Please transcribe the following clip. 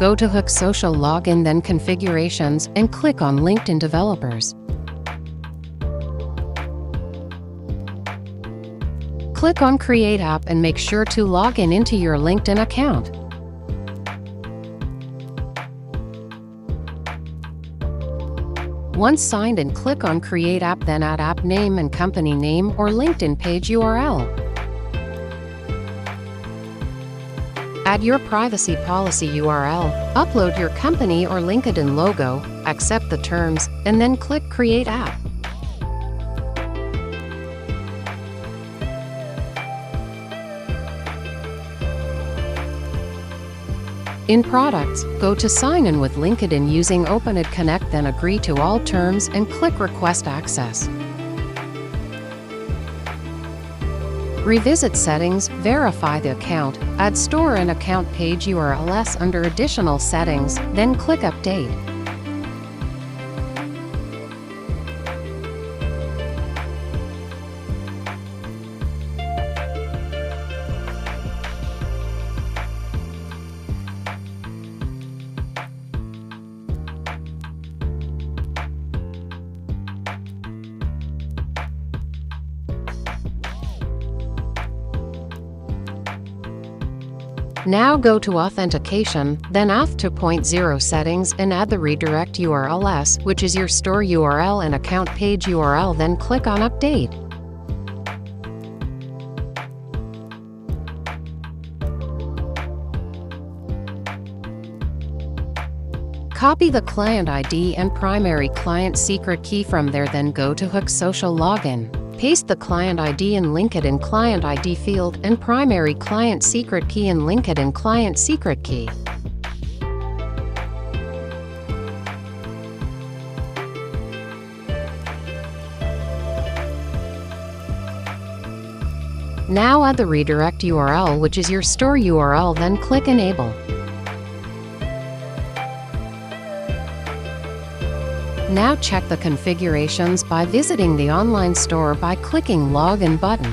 Go to Hook Social Login, then Configurations, and click on LinkedIn Developers. Click on Create App and make sure to log into your LinkedIn account. Once signed in, click on Create App, then add app name and company name or LinkedIn page URL. Add your privacy policy URL, upload your company or LinkedIn logo, accept the terms, and then click Create App. In Products, go to Sign in with LinkedIn using OpenID Connect, then agree to all terms and click Request Access. Revisit Settings, verify the account, add Store and Account Page URLs under Additional Settings, then click Update. Now go to Authentication, then Auth 2.0 Settings and add the redirect URLs, which is your store URL and account page URL, then click on Update. Copy the client ID and primary client secret key from there, then go to Hook Social Login. Paste the client ID in LinkedIn Client ID field and primary client secret key in LinkedIn Client Secret Key. Now add the redirect URL, which is your store URL, then click Enable. Now check the configurations by visiting the online store by clicking Login button.